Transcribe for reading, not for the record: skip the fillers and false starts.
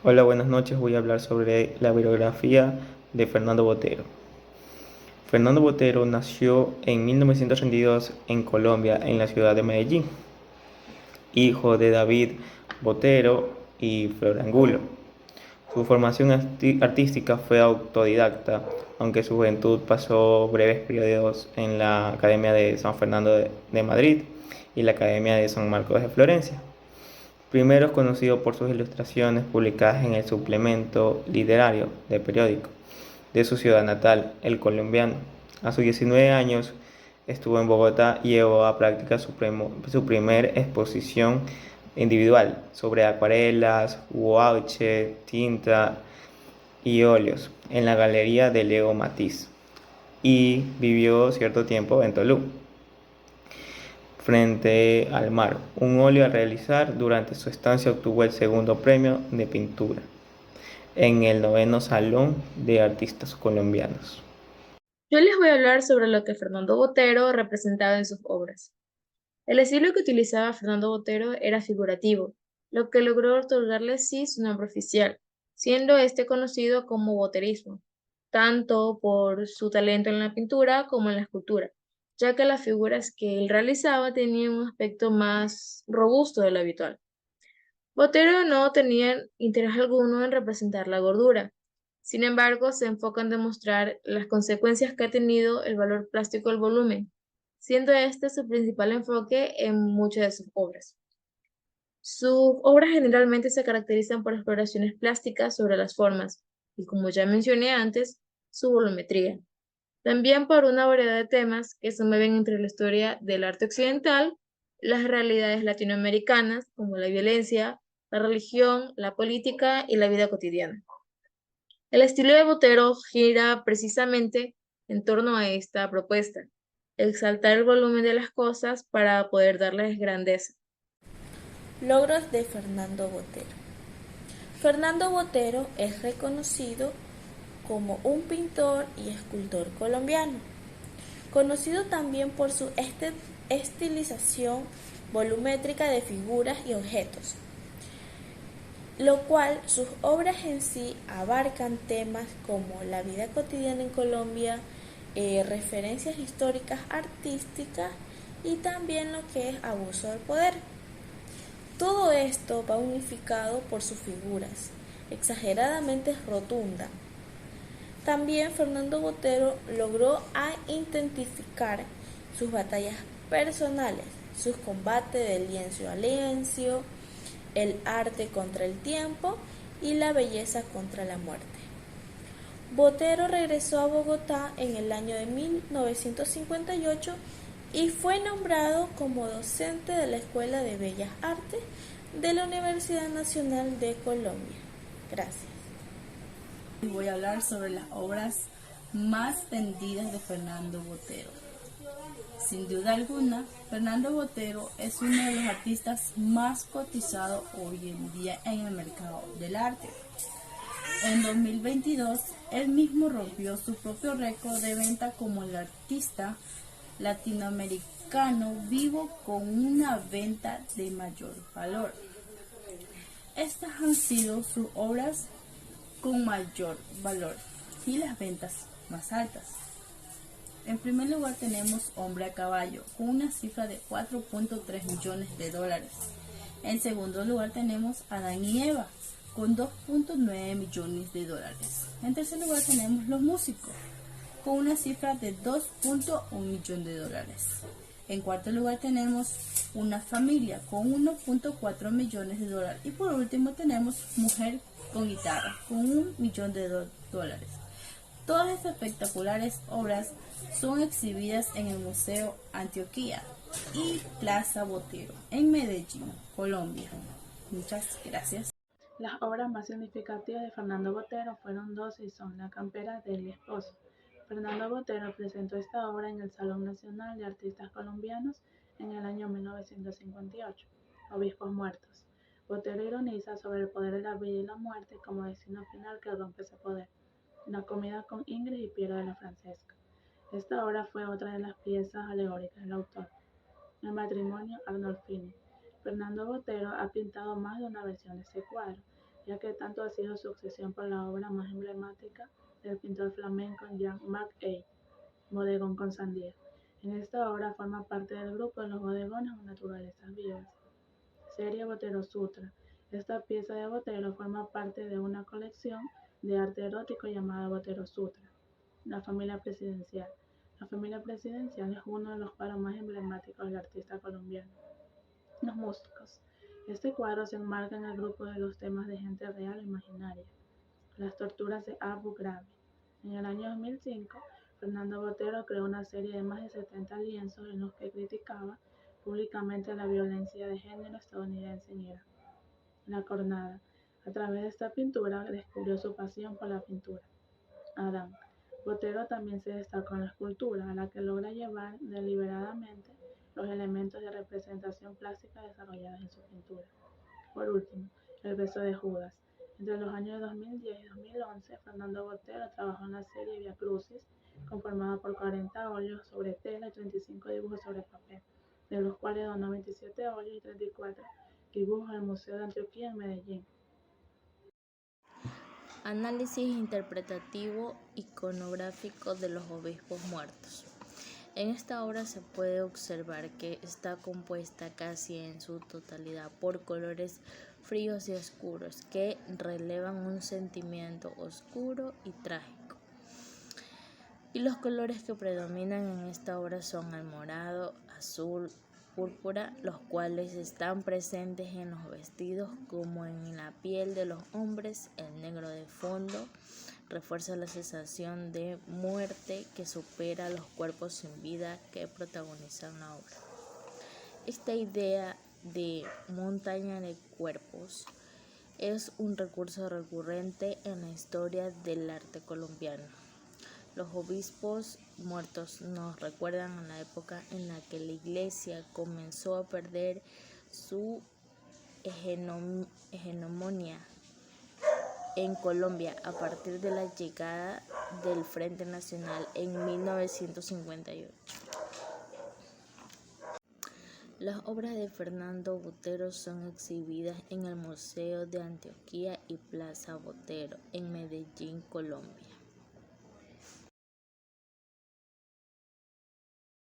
Hola, buenas noches. Voy a hablar sobre la biografía de Fernando Botero. Fernando Botero nació en 1932 en Colombia, en la ciudad de Medellín, hijo de David Botero y Flor Angulo. Su formación artística fue autodidacta, aunque su juventud pasó breves periodos en la Academia de San Fernando de Madrid y la Academia de San Marcos de Florencia. Primero es conocido por sus ilustraciones publicadas en el suplemento literario de periódico de su ciudad natal, El Colombiano. A sus 19 años estuvo en Bogotá y llevó a práctica su primer exposición individual sobre acuarelas, gouache, tinta y óleos en la Galería de Leo Matiz y vivió cierto tiempo en Tolú frente al mar. Un óleo a realizar durante su estancia obtuvo el segundo premio de pintura en el noveno Salón de Artistas Colombianos. Yo les voy a hablar sobre lo que Fernando Botero representaba en sus obras. El estilo que utilizaba Fernando Botero era figurativo, lo que logró otorgarle así su nombre oficial, siendo este conocido como boterismo, tanto por su talento en la pintura como en la escultura, ya que las figuras que él realizaba tenían un aspecto más robusto de lo habitual. Botero no tenía interés alguno en representar la gordura. Sin embargo, se enfoca en demostrar las consecuencias que ha tenido el valor plástico del volumen, siendo este su principal enfoque en muchas de sus obras. Sus obras generalmente se caracterizan por exploraciones plásticas sobre las formas y, como ya mencioné antes, su volumetría. También por una variedad de temas que se mueven entre la historia del arte occidental, las realidades latinoamericanas, como la violencia, la religión, la política y la vida cotidiana. El estilo de Botero gira precisamente en torno a esta propuesta, exaltar el volumen de las cosas para poder darles grandeza. Logros de Fernando Botero. Fernando Botero es reconocido como un pintor y escultor colombiano, conocido también por su estilización volumétrica de figuras y objetos, lo cual sus obras en sí abarcan temas como la vida cotidiana en Colombia, referencias históricas artísticas y también lo que es abuso del poder. Todo esto va unificado por sus figuras, exageradamente rotunda. También Fernando Botero logró identificar sus batallas personales, sus combates de lienzo a lienzo, el arte contra el tiempo y la belleza contra la muerte. Botero regresó a Bogotá en el año de 1958 y fue nombrado como docente de la Escuela de Bellas Artes de la Universidad Nacional de Colombia. Gracias. Voy a hablar sobre las obras más vendidas de Fernando Botero. Sin duda alguna, Fernando Botero es uno de los artistas más cotizados hoy en día en el mercado del arte. En 2022, él mismo rompió su propio récord de venta como el artista latinoamericano vivo con una venta de mayor valor. Estas han sido sus obras con mayor valor y las ventas más altas. En primer lugar tenemos Hombre a Caballo, con una cifra de 4.3 millones de dólares. En segundo lugar tenemos Adán y Eva, con 2.9 millones de dólares. En tercer lugar tenemos Los Músicos, con una cifra de 2.1 millón de dólares. En cuarto lugar tenemos Una Familia, con 1.4 millones de dólares. Y por último tenemos Mujer con Guitarra, con 1 millón de dólares. Todas estas espectaculares obras son exhibidas en el Museo Antioquia y Plaza Botero, en Medellín, Colombia. Muchas gracias. Las obras más significativas de Fernando Botero fueron dos y son La Campera del Esposo. Fernando Botero presentó esta obra en el Salón Nacional de Artistas Colombianos en el año 1958, Obispos Muertos. Botero ironiza sobre el poder de la vida y la muerte como destino final que rompe ese poder. Una comida con Ingrid y Piero de la Francesca. Esta obra fue otra de las piezas alegóricas del autor. El matrimonio Arnolfini. Fernando Botero ha pintado más de una versión de este cuadro. ya que tanto ha sido su obsesión por la obra más emblemática del pintor flamenco Jean-Marc A. Bodegón con sandía. En esta obra forma parte del grupo de los bodegones o naturalezas vivas. Serie Botero Sutra. Esta pieza de Botero forma parte de una colección de arte erótico llamada Botero Sutra. La familia presidencial. La familia presidencial es uno de los cuadros más emblemáticos del artista colombiano. Los músicos. Este cuadro se enmarca en el grupo de los temas de gente real o imaginaria. Las torturas de Abu Ghraib. En el año 2005, Fernando Botero creó una serie de más de 70 lienzos en los que criticaba públicamente la violencia de género estadounidense en Irak. La Cornada. A través de esta pintura descubrió su pasión por la pintura. Adán. Botero también se destacó en la escultura, a la que logra llevar deliberadamente los elementos de representación plástica desarrollados en su pintura. Por último, el beso de Judas. Entre los años 2010 y 2011, Fernando Botero trabajó en la serie Via Crucis, conformada por 40 óleos sobre tela y 35 dibujos sobre papel, de los cuales donó 27 óleos y 34 dibujos al Museo de Antioquía en Medellín. Análisis interpretativo iconográfico de los obispos muertos. En esta obra se puede observar que está compuesta casi en su totalidad por colores fríos y oscuros que relevan un sentimiento oscuro y trágico. Y los colores que predominan en esta obra son el morado, azul, púrpura, los cuales están presentes en los vestidos como en la piel de los hombres. El negro de fondo refuerza la sensación de muerte que supera los cuerpos sin vida que protagonizan la obra. Esta idea de montaña de cuerpos es un recurso recurrente en la historia del arte colombiano. Los obispos muertos nos recuerdan a la época en la que la Iglesia comenzó a perder su hegemonía en Colombia a partir de la llegada del Frente Nacional en 1958. Las obras de Fernando Botero son exhibidas en el Museo de Antioquía y Plaza Botero en Medellín, Colombia.